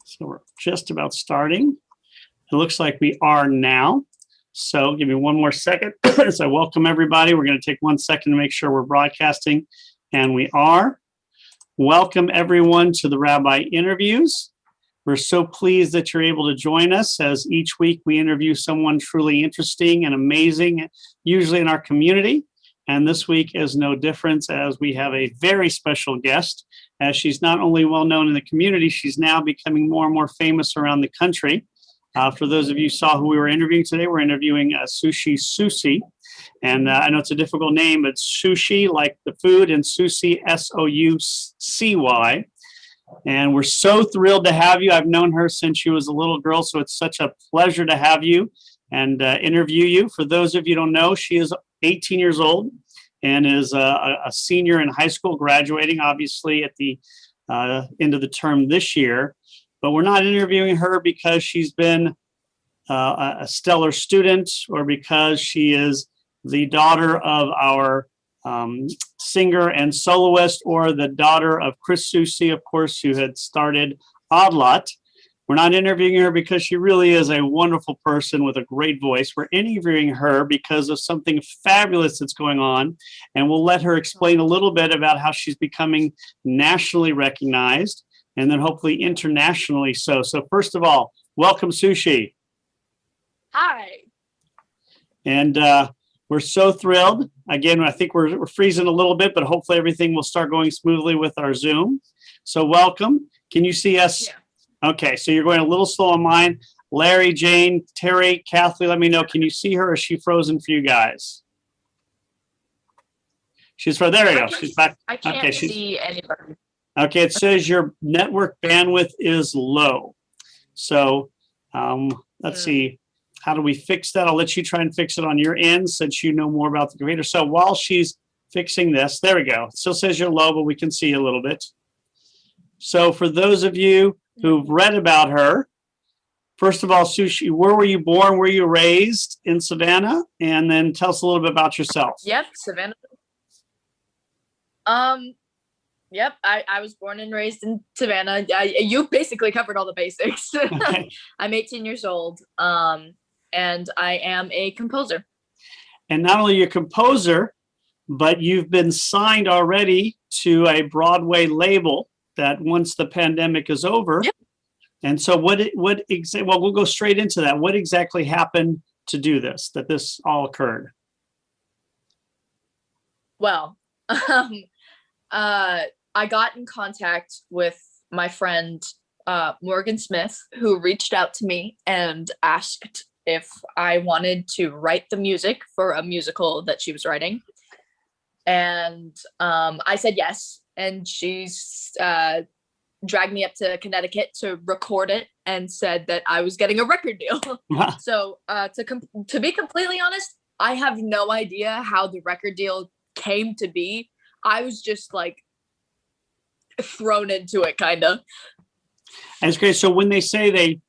So we're just about starting. It looks like we are now. So give me one more second as I welcome everybody. We're going to take 1 second to make sure we're broadcasting, and we are. Welcome everyone to the Rabbi Interviews. We're so pleased that you're able to join us, as each week we interview someone truly interesting and amazing, usually in our community. And this week is no different, as we have a very special guest, as she's not only well known in the community, she's now becoming more and more famous around the country. For those of you who saw who we were interviewing today, we're interviewing Sushi Susi. And I know it's a difficult name, but sushi, like the food, and Susi, S-O-U-C-Y. And we're so thrilled to have you. I've known her since she was a little girl, so it's such a pleasure to have you and interview you. For those of you who don't know, she is 18 years old and is a senior in high school, graduating, obviously, at the end of the term this year. But we're not interviewing her because she's been a stellar student or because she is the daughter of our singer and soloist, or the daughter of Chris Susi, of course, who had started Odd Lot. We're not interviewing her because she really is a wonderful person with a great voice. We're interviewing her because of something fabulous that's going on, and we'll let her explain a little bit about how she's becoming nationally recognized, and then hopefully internationally so. So first of all, welcome, Sushi. Hi. And we're so thrilled. Again, I think we're freezing a little bit, but hopefully everything will start going smoothly with our Zoom. So welcome. Can you see us? Yeah. Okay, so you're going a little slow on mine. Larry, Jane, Terry, Kathleen, let me know. Can you see her, or is she frozen for you guys? She's frozen. There you go. She's back. I can't see anybody. Okay, it says your network bandwidth is low. So let's see. How do we fix that? I'll let you try and fix it on your end, since you know more about the computer. So while she's fixing this, there we go. It still says you're low, but we can see a little bit. So for those of you who've read about her, first of all, Sushi, where were you born? Were you raised in Savannah? And then tell us a little bit about yourself. Yep, Savannah. Yep, I was born and raised in Savannah. You basically covered all the basics. Okay. I'm 18 years old, and I am a composer. And not only a composer, but you've been signed already to a Broadway label that once the pandemic is over. Yep. And so well, we'll go straight into that. What exactly happened to do this, that this all occurred? Well, I got in contact with my friend, Morgan Smith, who reached out to me and asked if I wanted to write the music for a musical that she was writing. And I said yes. And she's dragged me up to Connecticut to record it and said that I was getting a record deal. Wow. So to be completely honest, I have no idea how the record deal came to be. I was just like thrown into it, kind of. That's great. So when they say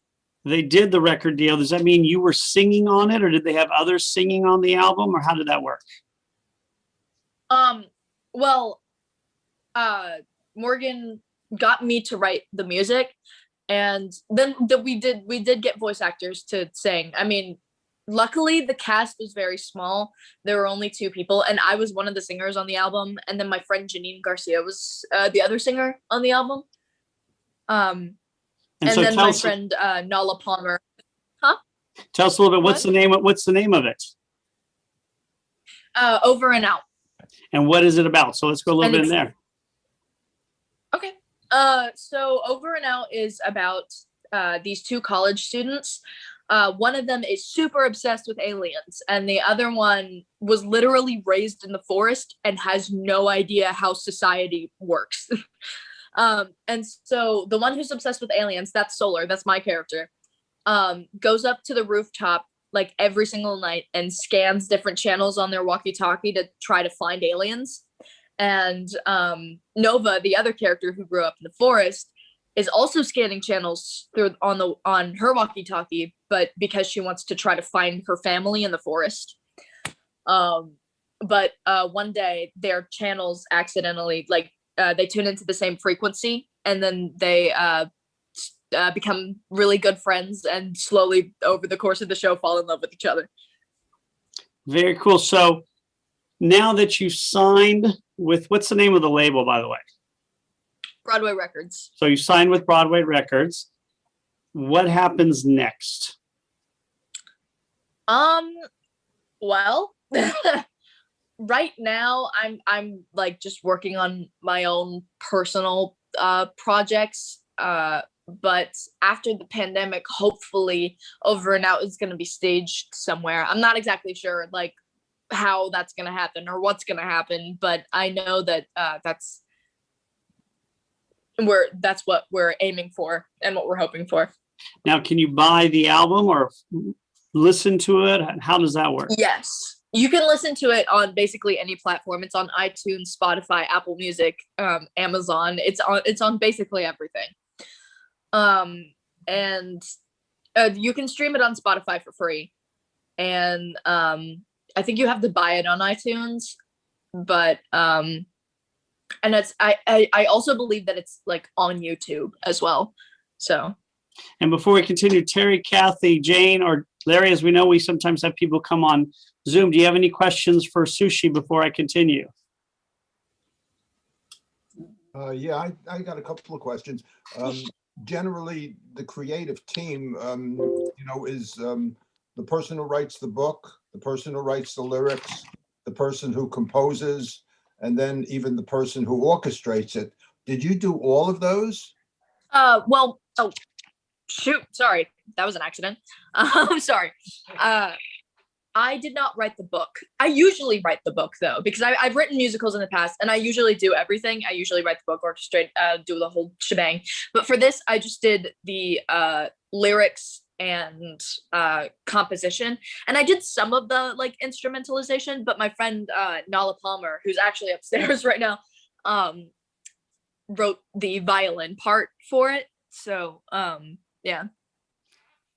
they did the record deal, does that mean you were singing on it, or did they have others singing on the album, or how did that work? Well, Morgan got me to write the music, and then we did get voice actors to sing. I mean, luckily the cast was very small. There were only 2 people, and I was one of the singers on the album, and then my friend Janine Garcia was the other singer on the album. And so then my friend Nala Palmer. Huh? Tell us a little bit. What's the name of it? Over and Out. And what is it about? So let's go a little bit in there. Okay. So Over and Out is about these 2 college students. One of them is super obsessed with aliens, and the other one was literally raised in the forest and has no idea how society works. And so the one who's obsessed with aliens, that's Solar, that's my character, goes up to the rooftop like every single night and scans different channels on their walkie-talkie to try to find aliens. And Nova, the other character who grew up in the forest, is also scanning channels on her walkie-talkie, but because she wants to try to find her family in the forest. But one day their channels accidentally, they tune into the same frequency, and then they become really good friends and slowly over the course of the show fall in love with each other. Very cool. So now that you've signed with, what's the name of the label, by the way? Broadway Records. So you signed with Broadway Records. What happens next? Well, right now I'm like just working on my own personal projects. But after the pandemic, hopefully Over and Out is going to be staged somewhere. I'm not exactly sure like how that's going to happen or what's going to happen, but I know that that's what we're aiming for and what we're hoping for. Now, can you buy the album or listen to it? How does that work? Yes, you can listen to it on basically any platform. It's on iTunes, Spotify, Apple Music, Amazon. It's on basically everything. And you can stream it on Spotify for free. And I think you have to buy it on iTunes, but and it's I also believe that it's like on YouTube as well. So. And before we continue, Terry, Kathy, Jane, or Larry, as we know, we sometimes have people come on Zoom. Do you have any questions for Sushi before I continue? Yeah, I got a couple of questions. Generally, the creative team, is the person who writes the book, the person who writes the lyrics, the person who composes, and then even the person who orchestrates it. Did you do all of those? Well, oh, shoot, sorry, that was an accident. I'm sorry. I did not write the book. I usually write the book though, because I've written musicals in the past and I usually do everything. I usually write the book, orchestrate, do the whole shebang. But for this, I just did the lyrics and composition. And I did some of the like instrumentalization, but my friend Nala Palmer, who's actually upstairs right now, wrote the violin part for it. So yeah.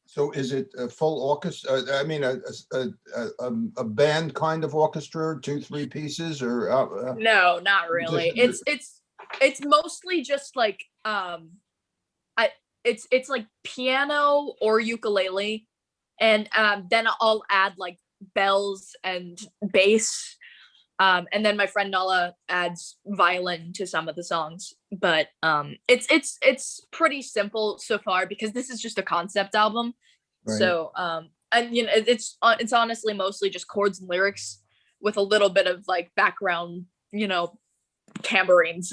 So is it a full orchestra? I mean, a band kind of orchestra, 2-3 pieces, or no, not really. It's mostly just like it's like piano or ukulele, and then I'll add like bells and bass, and then my friend Nala adds violin to some of the songs. But it's pretty simple so far because this is just a concept album. Right. So and it's honestly mostly just chords and lyrics with a little bit of like background, tambourines.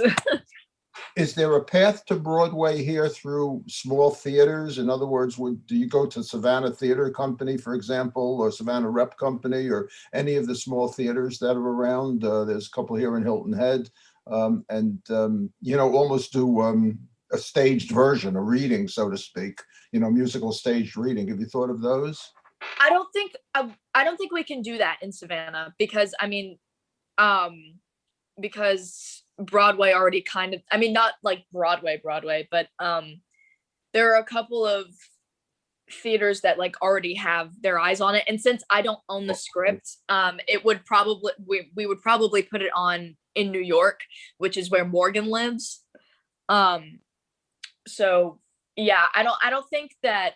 Is there a path to Broadway here through small theaters? In other words, do you go to Savannah Theater Company, for example, or Savannah Rep Company, or any of the small theaters that are around? There's a couple here in Hilton Head, and almost do a staged version, a reading, so to speak, musical staged reading. Have you thought of those? I don't think we can do that in Savannah because because Broadway already kind of, not like Broadway, but there are a couple of theaters that like already have their eyes on it. And since I don't own the script, it would probably, we would probably put it on in New York, which is where Morgan lives. So yeah, I don't think that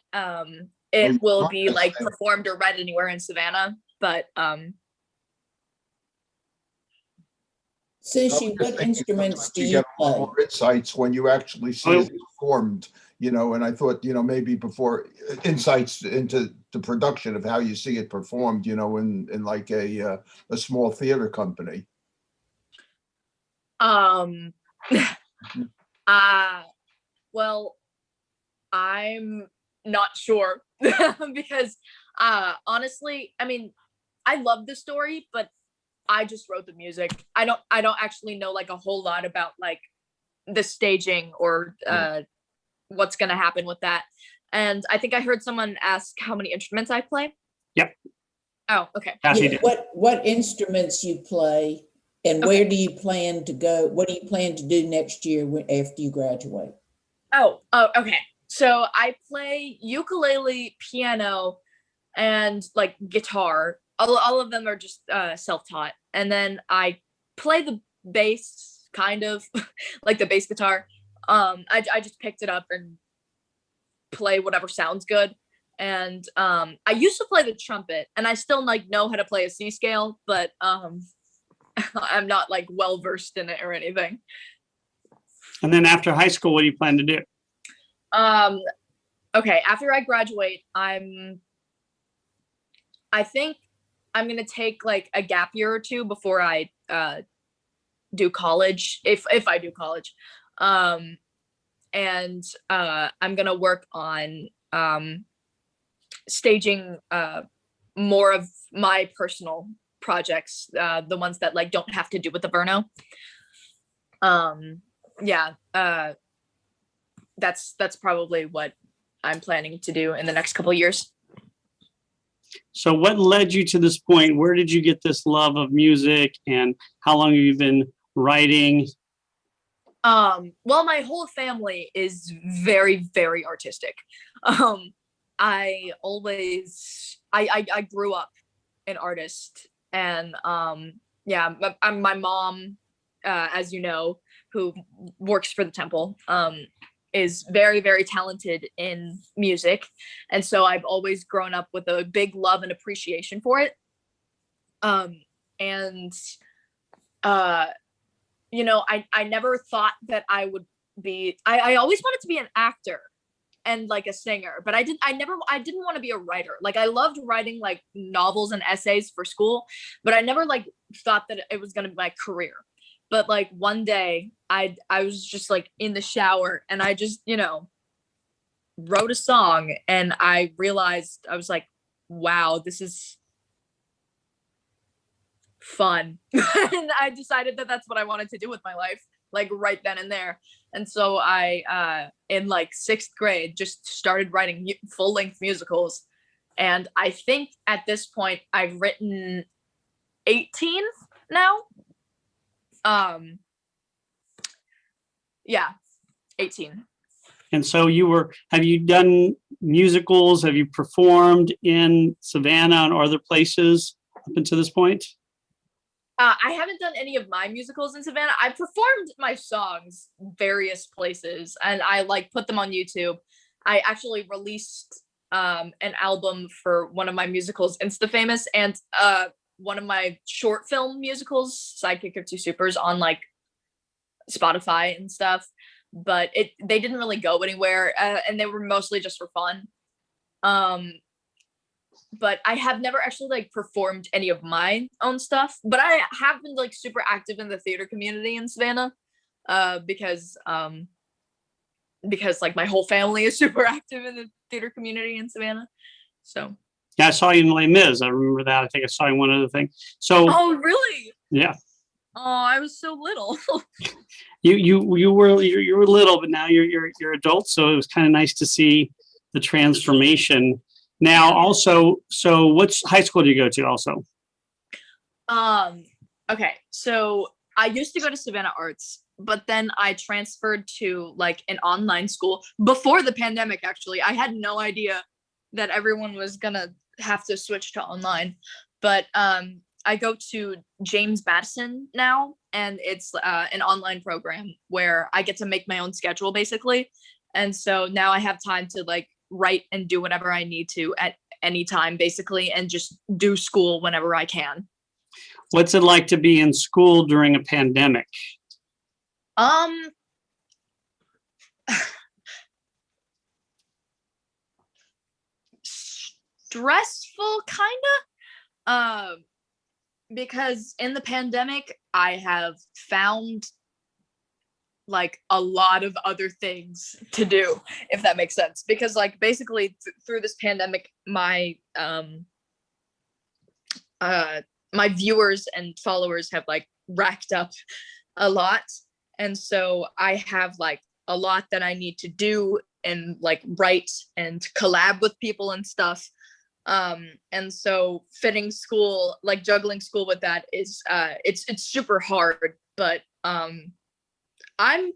it will be like performed or read anywhere in Savannah, but Sushi, what instruments do you play? More insights when you actually see it performed, and I thought, maybe before insights into the production of how you see it performed, in like a small theater company. Well, I'm not sure because honestly, I love the story, but I just wrote the music. I don't actually know like a whole lot about like the staging or what's going to happen with that. And I think I heard someone ask how many instruments I play. Yep. Oh, okay. Yeah, what instruments you play and where do you plan to go? What do you plan to do next year after you graduate? Oh, okay. So I play ukulele, piano, and like guitar. All of them are just self-taught. And then I play the bass, kind of like the bass guitar. I just picked it up and play whatever sounds good. And I used to play the trumpet, and I still like know how to play a C scale, but I'm not like well versed in it or anything. And then after high school, what do you plan to do? Okay, after I graduate, I think I'm gonna take like a gap year or two before I do college, if I do college. And I'm gonna work on staging more of my personal projects, the ones that like don't have to do with the Burno. That's probably what I'm planning to do in the next couple of years. So what led you to this point? Where did you get this love of music, and how long have you been writing? Well, my whole family is very, very artistic. I grew up an artist, and my mom, as you know, who works for the temple, is very, very talented in music. And so I've always grown up with a big love and appreciation for it. I never thought that I would be, I always wanted to be an actor and like a singer, but I didn't want to be a writer. Like I loved writing like novels and essays for school, but I never like thought that it was going to be my career. But like one day I was just like in the shower, and I just, wrote a song, and I realized, I was like, wow, this is fun. And I decided that that's what I wanted to do with my life, like right then and there. And so I, in like 6th grade, just started writing full-length musicals. And I think at this point I've written 18 now. 18. And so have you done musicals? Have you performed in Savannah or other places up until this point? I haven't done any of my musicals in Savannah. I performed my songs various places, and I like put them on YouTube. I actually released an album for one of my musicals, Insta Famous, and one of my short film musicals, Sidekick of Two Supers, on like Spotify and stuff. But they didn't really go anywhere, and they were mostly just for fun. But I have never actually like performed any of my own stuff, but I have been like super active in the theater community in Savannah, because like my whole family is super active in the theater community in Savannah. So yeah, I saw you in Les Mis. I remember that. I think I saw you in one other thing. So oh really? Yeah. Oh, I was so little. You were little, but now you're adult. So it was kind of nice to see the transformation. Now, also, so what high school do you go to also? Okay, so I used to go to Savannah Arts, but then I transferred to like an online school before the pandemic. Actually, I had no idea that everyone was gonna have to switch to online, but I go to James Madison now, and it's an online program where I get to make my own schedule basically. And so now I have time to like write and do whatever I need to at any time basically, and just do school whenever I can. What's it like to be in school during a pandemic? Stressful kinda. Because in the pandemic, I have found like a lot of other things to do, if that makes sense. Because like basically through this pandemic, my my viewers and followers have like racked up a lot, and so I have like a lot that I need to do and like write and collab with people and stuff. And so fitting school, like juggling school with that is it's super hard, but I'm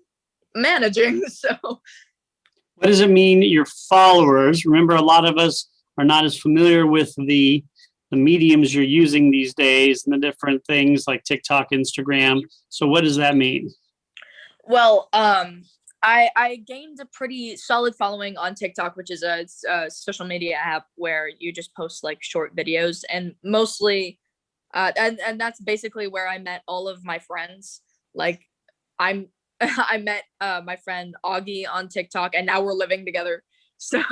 managing. So what does it mean, your followers? Remember, a lot of us are not as familiar with the mediums you're using these days and the different things like TikTok, Instagram. So what does that mean? well, I gained a pretty solid following on TikTok, which is a social media app where you just post like short videos, and mostly and that's basically where I met all of my friends. Like I'm I met my friend Augie on TikTok, and now we're living together. So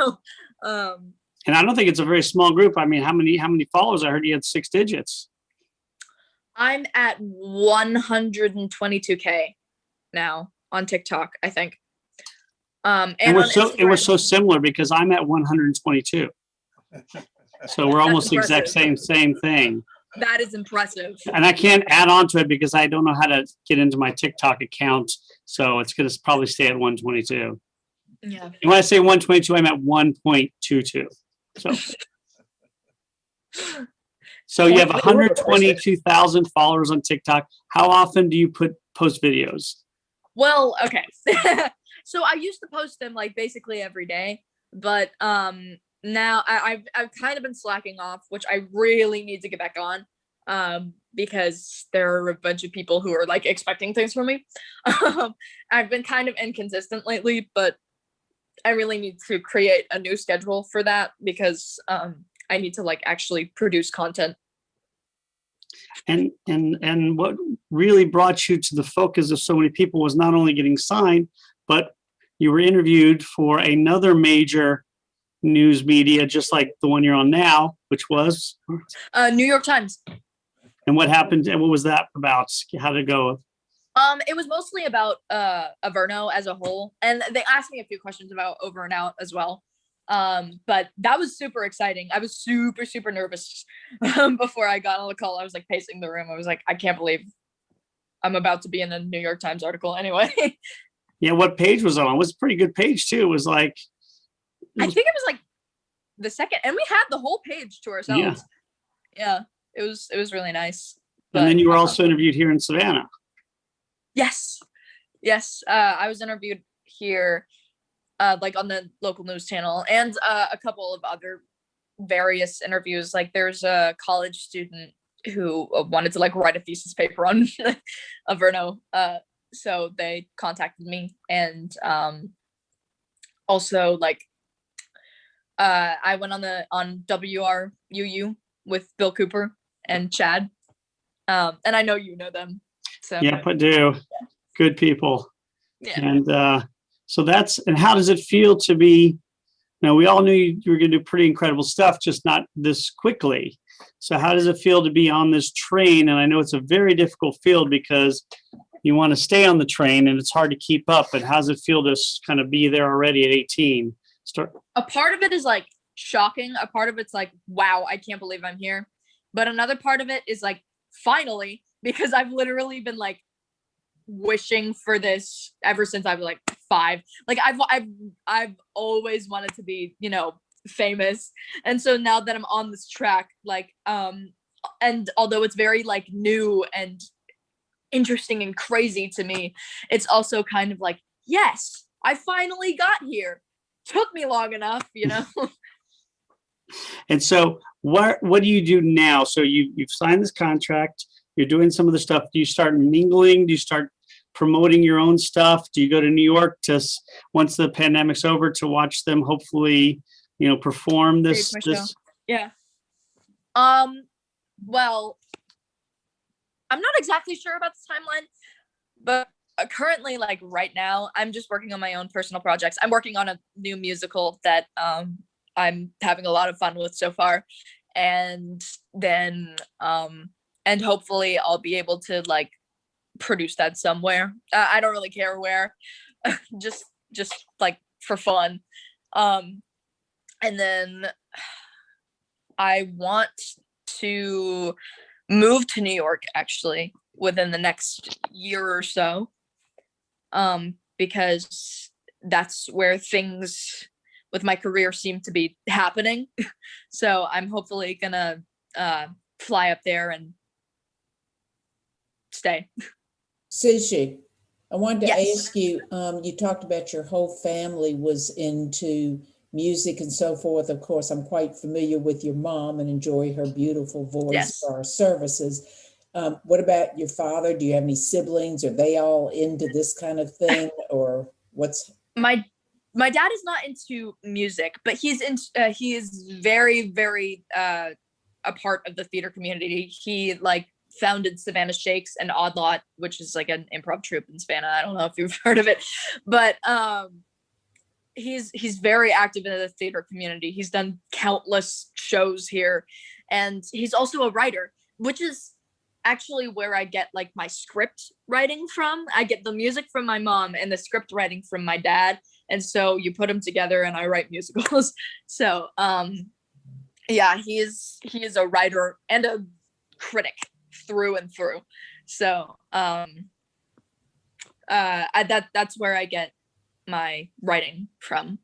And I don't think it's a very small group. I mean, how many followers? I heard you had 6 digits. I'm at 122K now on TikTok, I think. And And we're on so Instagram, similar because I'm at 122. So we're almost the exact impressive. same thing. That is impressive. And I can't add on to it because I don't know how to get into my TikTok account. So it's going to probably stay at 122. Yeah. And when I say 122, I'm at 1.22. So you have 122,000 followers on TikTok. How often do you post videos? Well, okay. So I used to post them like basically every day, but now I've kind of been slacking off, which I really need to get back on, because there are a bunch of people who are like expecting things from me. I've been kind of inconsistent lately, but I really need to create a new schedule for that because I need to like actually produce content. And what really brought you to the focus of so many people was not only getting signed, but you were interviewed for another major news media, just like the one you're on now, which was New York Times. And what happened? And what was that about? How did it go? It was mostly about Averno as a whole, and they asked me a few questions about Over and Out as well. But that was super exciting. I was super nervous before I got on the call. I was like pacing the room. I was like, I can't believe I'm about to be in a New York Times article anyway. Yeah, what page was it on? It was a pretty good page too. It was like I think it was like the second, and we had the whole page to ourselves. Yeah, it was really nice. And then you were also interviewed here in Savannah. Yes. I was interviewed here, like on the local news channel, and a couple of other various interviews. Like there's a college student who wanted to like write a thesis paper on Averno. So they contacted me, and also like I went on WRUU with Bill Cooper and Chad, and I know you know them. So yeah, I do. Yeah. Good people. Yeah. And so and how does it feel to be? We all knew you were going to do pretty incredible stuff, just not this quickly. So how does it feel to be on this train? And I know it's a very difficult field because you want to stay on the train and it's hard to keep up. But how does it feel to kind of be there already at 18? A part of it is like shocking. A part of it's like, wow, I can't believe I'm here. But another part of it is like, finally, because I've literally been like wishing for this ever since I was like 5. Like I've always wanted to be, famous. And so now that I'm on this track, like and although it's very like new and interesting and crazy to me, it's also kind of like, yes, I finally got here. Took me long enough, And so what do you do now? So you've signed this contract, you're doing some of the stuff. Do you start mingling? Do you start promoting your own stuff? Do you go to New York once the pandemic's over to watch them hopefully, perform this? Yeah. Well, I'm not exactly sure about the timeline, but currently, like right now, I'm just working on my own personal projects. I'm working on a new musical that I'm having a lot of fun with so far. And then and hopefully I'll be able to like produce that somewhere. I don't really care where, just like for fun. And then I want to move to New York actually within the next year or so, because that's where things with my career seem to be happening. So I'm hopefully gonna fly up there and stay. Sushi, I wanted to Yes. ask you, you talked about your whole family was into music and so forth. Of course, I'm quite familiar with your mom and enjoy her beautiful voice Yes. for our services. What about your father? Do you have any siblings? Are they all into this kind of thing, or My dad is not into music, but he is very, very a part of the theater community. He like founded Savannah Shakes and Odd Lot, which is like an improv troupe in Savannah. I don't know if you've heard of it, but he's very active in the theater community. He's done countless shows here, and he's also a writer, which is actually where I get like my script writing from. I get the music from my mom and the script writing from my dad, and so you put them together and I write musicals. So yeah, he is a writer and a critic through and through. So that's where I get my writing from.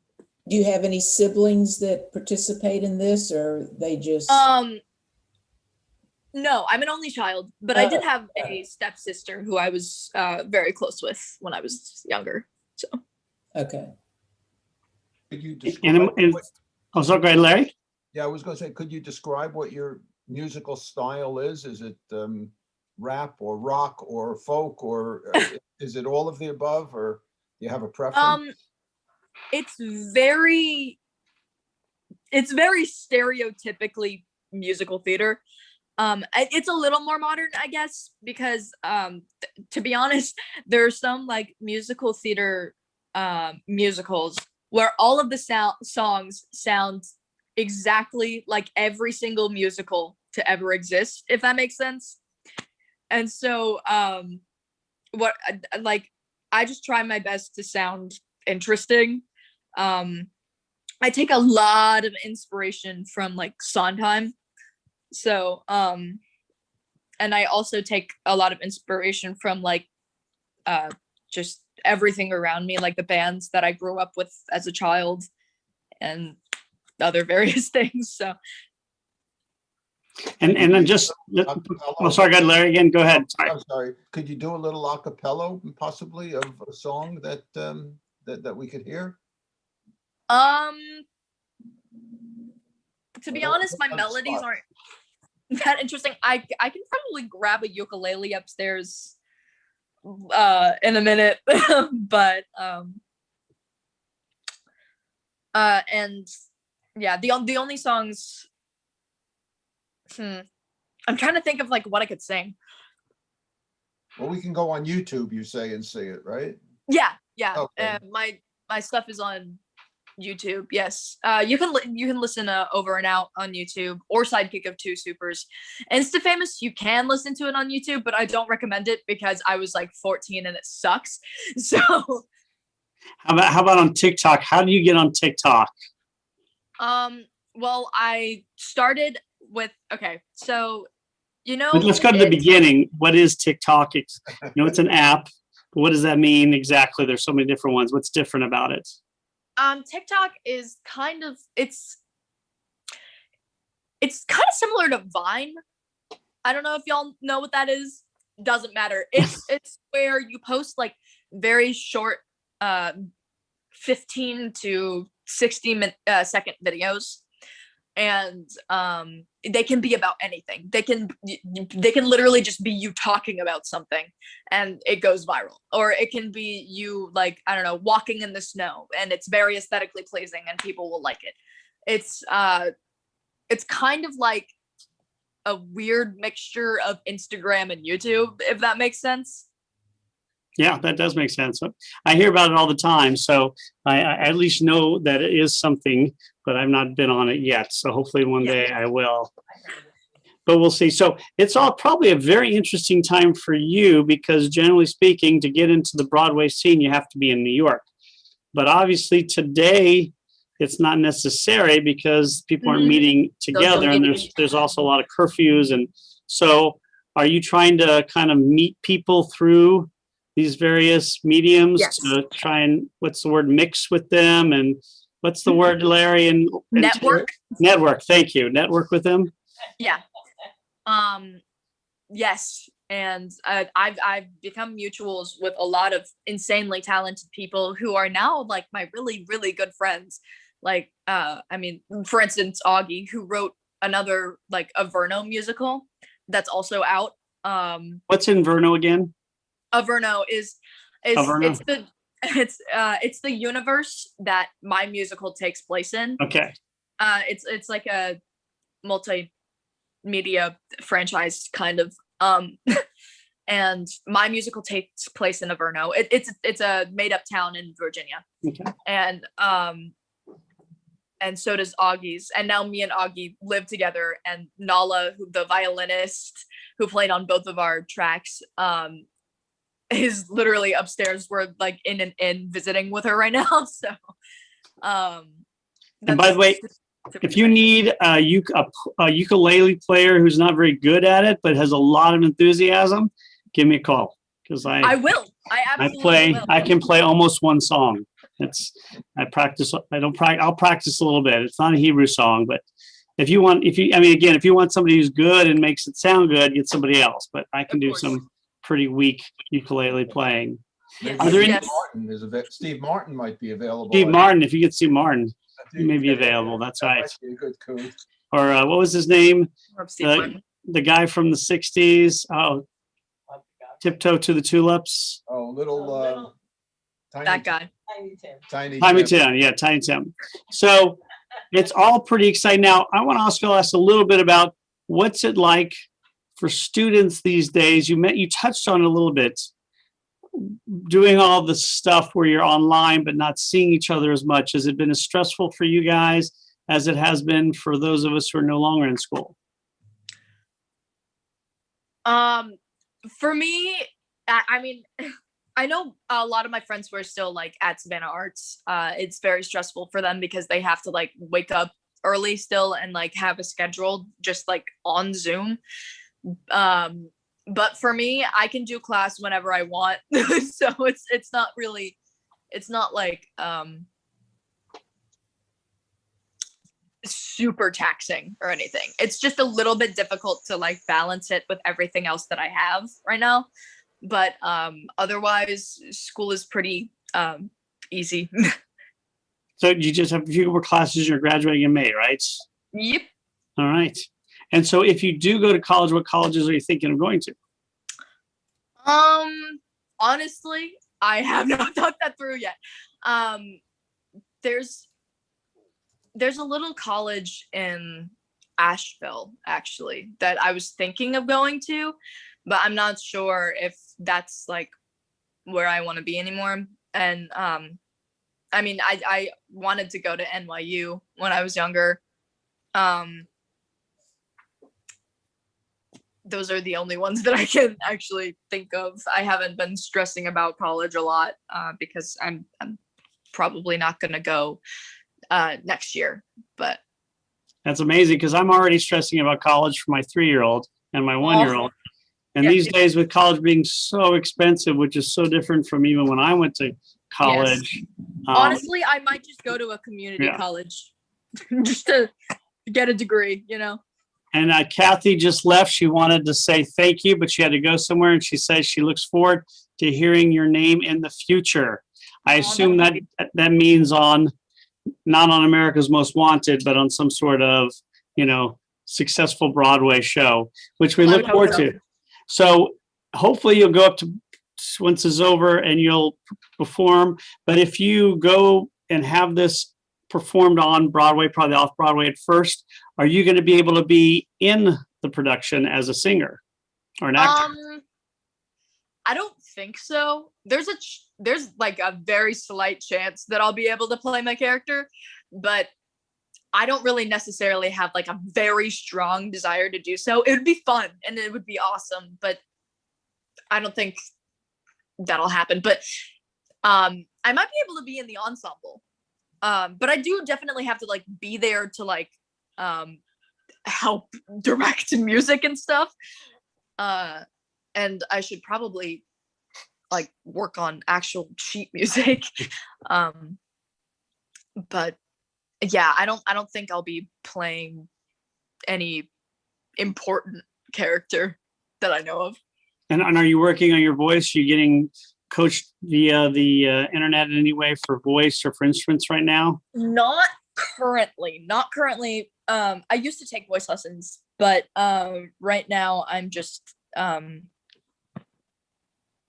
Do you have any siblings that participate in this, or they just? No, I'm an only child, but I did have a stepsister who I was very close with when I was younger. So Okay. Could you describe? So go ahead, Larry. Yeah, I was going to say, could you describe what your musical style is? Is it rap or rock or folk, or is it all of the above, or do you have a preference? It's very stereotypically musical theater. It's a little more modern, I guess, because to be honest, there are some like musical theater musicals where all of the songs sound exactly like every single musical to ever exist, if that makes sense. And so what like I just try my best to sound interesting. I take a lot of inspiration from like Sondheim. So and I also take a lot of inspiration from like just everything around me, like the bands that I grew up with as a child and other various things. So and then just sorry, go ahead, Larry, again, go ahead. Sorry. I'm sorry. Could you do a little a cappella possibly of a song that that we could hear? To be honest, my melodies aren't that interesting. I can probably grab a ukulele upstairs in a minute, but and yeah, the only songs I'm trying to think of like what I could sing. Well, we can go on YouTube, you say, and see it, right? Yeah. Okay. My stuff is on YouTube. Yes. You can listen to Over and Out on YouTube, or Sidekick of Two Supers. Instafamous, you can listen to it on YouTube, but I don't recommend it because I was like 14 and it sucks. So how about on TikTok? How do you get on TikTok? Well, I started with so let's go to the beginning. What is TikTok? It's it's an app. What does that mean exactly? There's so many different ones. What's different about it? TikTok is kind of it's kind of similar to Vine. I don't know if y'all know what that is. Doesn't matter. It's where you post like very short 15 to 60 second videos, and they can be about anything. They can literally just be you talking about something and it goes viral, or it can be you like, I don't know, walking in the snow and it's very aesthetically pleasing and people will like it. It's kind of like a weird mixture of Instagram and YouTube, if that makes sense. Yeah, that does make sense. I hear about it all the time, so I at least know that it is something, but I've not been on it yet. So hopefully one day I will. But we'll see. So it's all probably a very interesting time for you because generally speaking, to get into the Broadway scene, you have to be in New York. But obviously today, it's not necessary because people aren't meeting together, and there's also a lot of curfews. And so are you trying to kind of meet people through these various mediums to try and, what's the word, mix with them? And what's the word, Larry? And network. Thank you. Network with them. Yeah. Yes. And I've become mutuals with a lot of insanely talented people who are now like my really, really good friends. Like, I mean, for instance, Augie, who wrote another like Averno musical that's also out. What's Inverno again? Averno is Averno. it's the It's the universe that my musical takes place in. Okay. It's like a multimedia franchise kind of. And my musical takes place in Averno. It's a made up town in Virginia. Okay. And so does Augie's. And now me and Augie live together. And Nala, the violinist who played on both of our tracks, is literally upstairs. We're like in an inn visiting with her right now. So, and by the way, if you need a ukulele player who's not very good at it but has a lot of enthusiasm, give me a call, because I will. I can play almost one song. I practice. I'll practice a little bit. It's not a Hebrew song, but if you want somebody who's good and makes it sound good, get somebody else. But I can do some pretty weak ukulele playing. Yes. Are there any? Yes. Steve Martin might be available. Steve Martin, if you get Steve Martin, he may be available. That's right. Might be a good code. Or what was his name? Steve Martin. The guy from the 60s. Oh, Tiptoe to the Tulips. Oh, little Tiny That guy. Tiny Tim. Yeah, Tiny Tim. So it's all pretty exciting. Now, I want to also ask a little bit about what's it like for students these days. You touched on it a little bit, doing all the stuff where you're online but not seeing each other as much. Has it been as stressful for you guys as it has been for those of us who are no longer in school? For me, I mean, I know a lot of my friends who are still like at Savannah Arts. It's very stressful for them because they have to like wake up early still and like have a schedule just like on Zoom. But for me, I can do class whenever I want. So it's not like super taxing or anything. It's just a little bit difficult to like balance it with everything else that I have right now. But otherwise, school is pretty easy. So you just have a few more classes. You're graduating in May, right? Yep. All right. And so if you do go to college, what colleges are you thinking of going to? Honestly, I have not thought that through yet. There's a little college in Asheville, actually, that I was thinking of going to, but I'm not sure if that's like where I want to be anymore. And I mean, I wanted to go to NYU when I was younger. Those are the only ones that I can actually think of. I haven't been stressing about college a lot because I'm probably not going to go next year. But that's amazing, because I'm already stressing about college for my 3-year-old and my 1-year-old. And these days with college being so expensive, which is so different from even when I went to college. Yes. Honestly, I might just go to a community college just to get a degree, you know. And Kathy just left. She wanted to say thank you, but she had to go somewhere. And she says she looks forward to hearing your name in the future. I assume that means not on America's Most Wanted, but on some sort of, successful Broadway show, which we look forward to. So hopefully you'll go up to once it's over and you'll perform. But if you go and have this performed on Broadway, probably off Broadway at first, are you going to be able to be in the production as a singer or an actor? I don't think so. There's like a very slight chance that I'll be able to play my character, but I don't really necessarily have like a very strong desire to do so. It would be fun and it would be awesome, but I don't think that'll happen. But I might be able to be in the ensemble. But I do definitely have to like be there to like help direct music and stuff. And I should probably like work on actual sheet music. But yeah, I don't think I'll be playing any important character that I know of. And are you working on your voice? Are you getting coached via the internet in any way for voice or for instruments right now? Not currently. I used to take voice lessons, but right now I'm just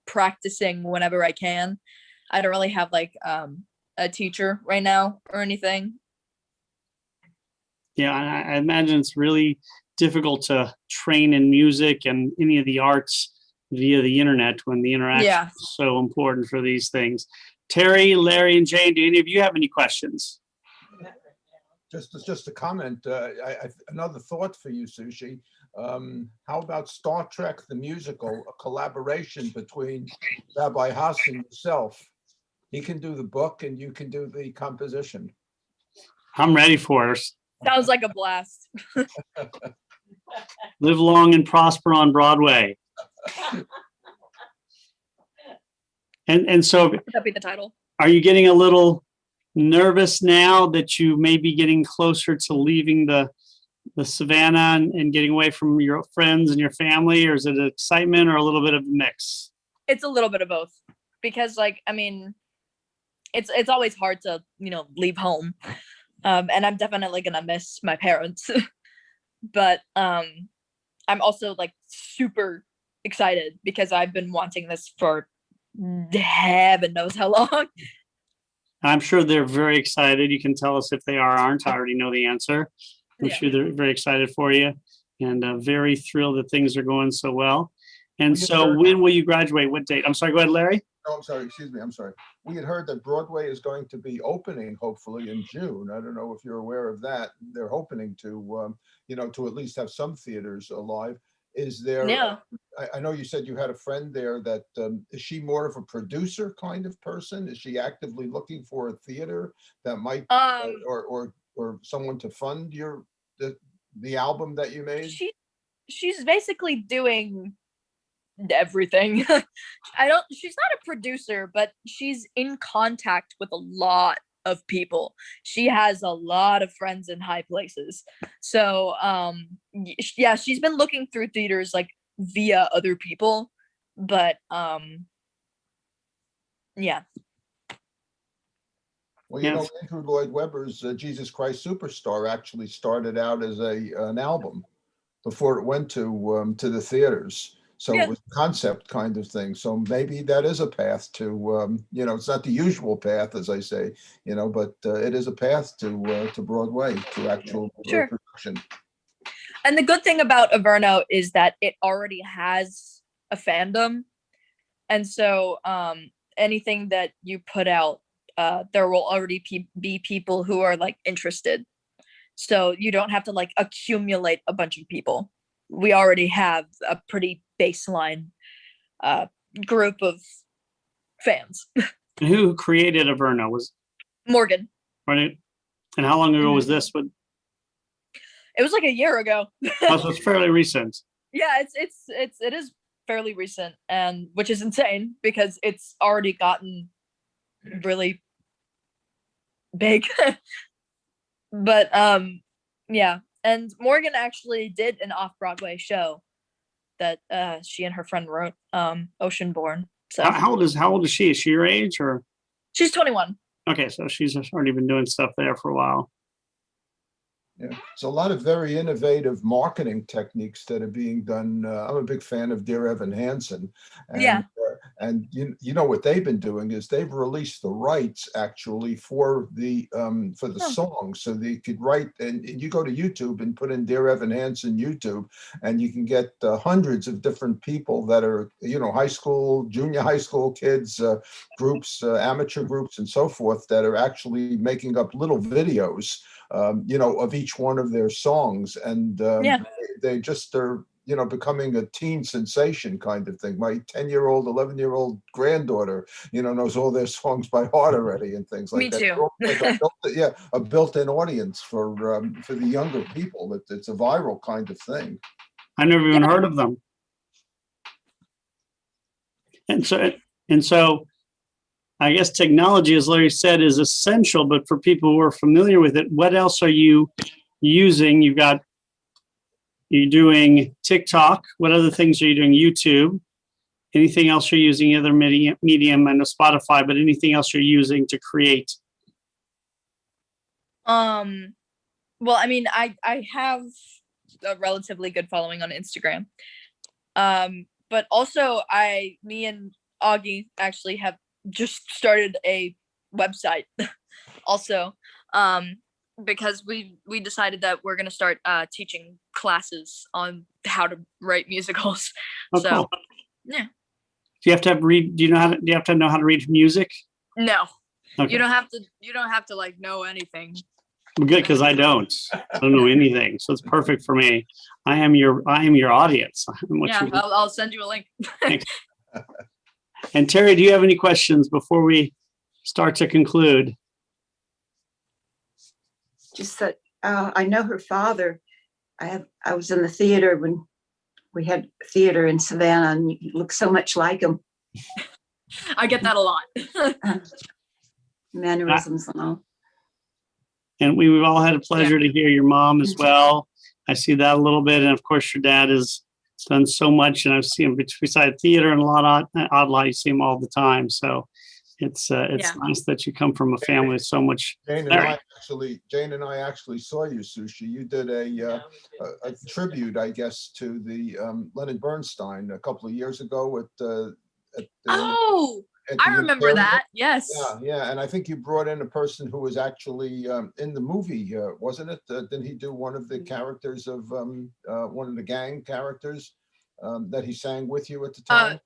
practicing whenever I can. I don't really have like a teacher right now or anything. Yeah, I imagine it's really difficult to train in music and any of the arts via the internet when the interaction is so important for these things. Terry, Larry, and Jane, do any of you have any questions? Just a comment. Another thought for you, Sushi. How about Star Trek the musical, a collaboration between Rabbi Haas and yourself? He can do the book and you can do the composition. I'm ready for it. Sounds like a blast. Live long and prosper on Broadway. And so, Would that be the title? Are you getting a little nervous now that you may be getting closer to leaving the Savannah and getting away from your friends and your family, or is it excitement or a little bit of a mix? It's a little bit of both, because like, I mean, it's always hard to, leave home. And I'm definitely gonna miss my parents. But I'm also like super excited because I've been wanting this for heaven knows how long. I'm sure they're very excited. You can tell us if they are or aren't. I already know the answer. I'm sure they're very excited for you and very thrilled that things are going so well. And so when will you graduate? What date? I'm sorry, go ahead, Larry. Oh, I'm sorry. Excuse me. I'm sorry. We had heard that Broadway is going to be opening hopefully in June. I don't know if you're aware of that. They're hoping to, to at least have some theaters alive. Is there, Yeah. I know you said you had a friend there that, is she more of a producer kind of person? Is she actively looking for a theater that might, or someone to fund the album that you made? She's basically doing everything. She's not a producer, but she's in contact with a lot of people. She has a lot of friends in high places. So yeah, she's been looking through theaters like via other people, but yeah. Well, Andrew Lloyd Webber's Jesus Christ Superstar actually started out as an album before it went to the theaters. So it was a concept kind of thing. So maybe that is a path to, it's not the usual path, as I say, but it is a path to Broadway, to actual production. And the good thing about Averno is that it already has a fandom. And so anything that you put out, there will already be people who are like interested. So you don't have to like accumulate a bunch of people. We already have a pretty baseline group of fans. And who created Averno? Was Morgan. Right. And how long ago was this? It was like a year ago. Oh, so it's fairly recent. Yeah, it is fairly recent, and which is insane because it's already gotten really big. But yeah, and Morgan actually did an off-Broadway show that she and her friend wrote, Oceanborn. So how old is she? Is she your age or? She's 21. Okay, so she's already been doing stuff there for a while. Yeah, so a lot of very innovative marketing techniques that are being done. I'm a big fan of Dear Evan Hansen, and and you know what they've been doing is they've released the rights actually for the song, so they could write. And you go to YouTube and put in Dear Evan Hansen YouTube, and you can get hundreds of different people that are high school, junior high school kids, groups, amateur groups, and so forth that are actually making up little videos. Of each one of their songs, and they just are becoming a teen sensation kind of thing. My 10-year-old, 11-year-old granddaughter knows all their songs by heart already and things like that. Me too. Like a built-in audience for the younger people. It's a viral kind of thing. I never even heard of them. And so I guess technology, as Larry said, is essential, but for people who are familiar with it, what else are you using? You're doing TikTok. What other things are you doing? YouTube. Anything else you're using? Other medium, I know Spotify, but anything else you're using to create? Well, I mean, I have a relatively good following on Instagram. But also me and Augie actually have just started a website also, because we decided that we're going to start teaching classes on how to write musicals. Oh, So cool. yeah. Do you have to read? Do you have to know how to read music? No, Okay. you don't have to like know anything. Good, because I don't know anything, so it's perfect for me. I am your audience. Yeah, I'll send you a link. Thanks. And Terry, do you have any questions before we start to conclude? Just that I know her father. I was in the theater when we had theater in Savannah, and you look so much like him. I get that a lot. Mannerisms and all. And we've all had a pleasure to hear your mom as well. I see that a little bit, and of course, your dad has done so much, and I've seen him beside theater and a lot of odd lot. You see him all the time, so it's nice that you come from a family with so much. Jane and I actually saw you, Sushi. You did a tribute, I guess, to the Leonard Bernstein a couple of years ago at the I remember aquarium. that. Yes. Yeah, and I think you brought in a person who was actually in the movie, wasn't it? Didn't he do one of the characters of one of the gang characters that he sang with you at the time?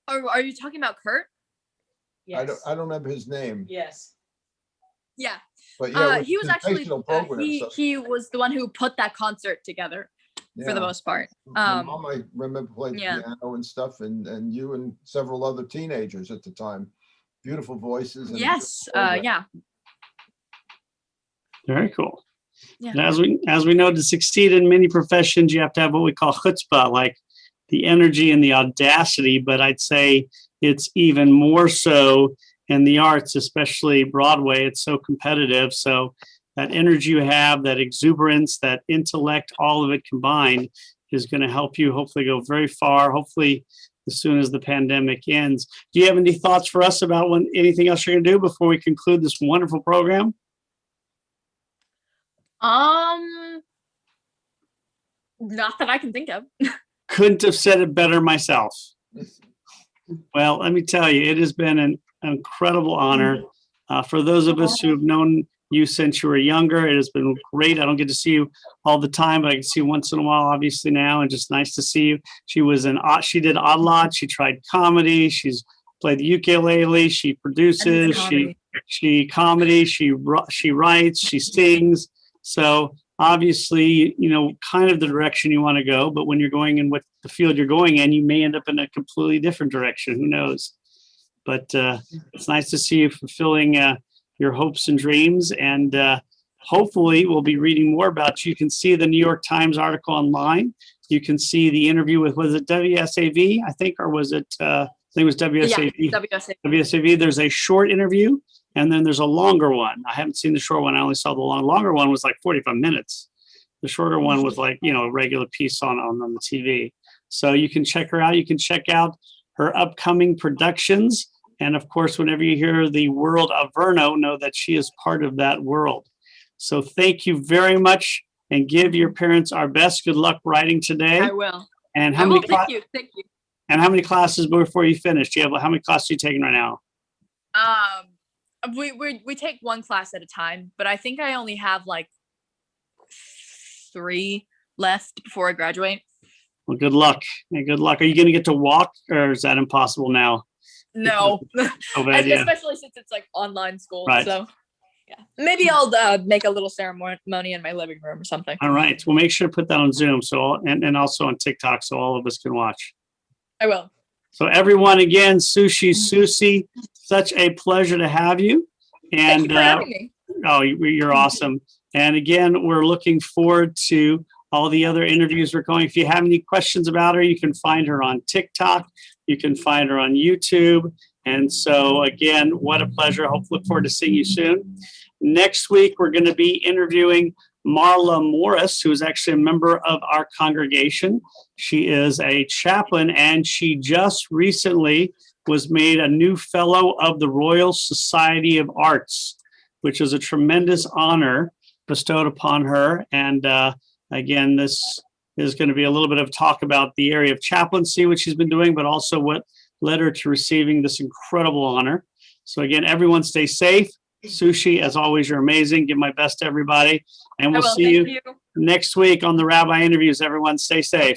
Are you talking about Kurt? Yes. I don't remember his name. Yes. Yeah. But yeah, He was actually program, he was the one who put that concert together for the most part. My mom, I remember, played piano and stuff, and you and several other teenagers at the time. Beautiful voices. And yes. Yeah. Very cool. Yeah. And as we know, to succeed in many professions, you have to have what we call chutzpah, like the energy and the audacity. But I'd say it's even more so in the arts, especially Broadway. It's so competitive. So that energy you have, that exuberance, that intellect, all of it combined is going to help you hopefully go very far, hopefully as soon as the pandemic ends. Do you have any thoughts for us about anything else you're going to do before we conclude this wonderful program? Not that I can think of. Couldn't have said it better myself. Well, let me tell you, it has been an incredible honor. For those of us who have known you since you were younger, it has been great. I don't get to see you all the time, but I can see you once in a while, obviously now, and just nice to see you. She did odd lot. She tried comedy. She's played the ukulele. She produces. She comedy. She writes. She sings. So obviously, kind of the direction you want to go. But when you're going in what the field you're going in, you may end up in a completely different direction. Who knows? But it's nice to see you fulfilling your hopes and dreams. And hopefully we'll be reading more about you. You can see the New York Times article online. You can see the interview with, was it WSAV, I think, or was it, I think it was WSAV. Yeah, WSAV. There's a short interview, and then there's a longer one. I haven't seen the short one. I only saw the longer one was like 45 minutes. The shorter one was like, a regular piece on the TV. So you can check her out. You can check out her upcoming productions. And of course, whenever you hear the world of Verno, know that she is part of that world. So thank you very much, and give your parents our best. Good luck writing today. I will. And Thank you. And how many classes before you finish? How many classes are you taking right now? We take one class at a time, but I think I only have like 3 left before I graduate. Well, good luck. And good luck. Are you going to get to walk, or is that impossible now? No, Especially since it's like online school. Right. So yeah, maybe I'll make a little ceremony in my living room or something. All right. Well, make sure to put that on Zoom, and also on TikTok, so all of us can watch. I will. So everyone, again, Susie, such a pleasure to have you. And thank you for having me. Oh, you're awesome. And again, we're looking forward to all the other interviews we're going. If you have any questions about her, you can find her on TikTok. You can find her on YouTube. And so again, what a pleasure. I look forward to seeing you soon. Next week, we're going to be interviewing Marla Morris, who is actually a member of our congregation. She is a chaplain, and she just recently was made a new fellow of the Royal Society of Arts, which is a tremendous honor bestowed upon her. And again, this is going to be a little bit of talk about the area of chaplaincy, which she's been doing, but also what led her to receiving this incredible honor. So again, everyone stay safe. Sushi, as always, you're amazing. Give my best to everybody. And we'll see you next week on the Rabbi Interviews. Everyone stay safe.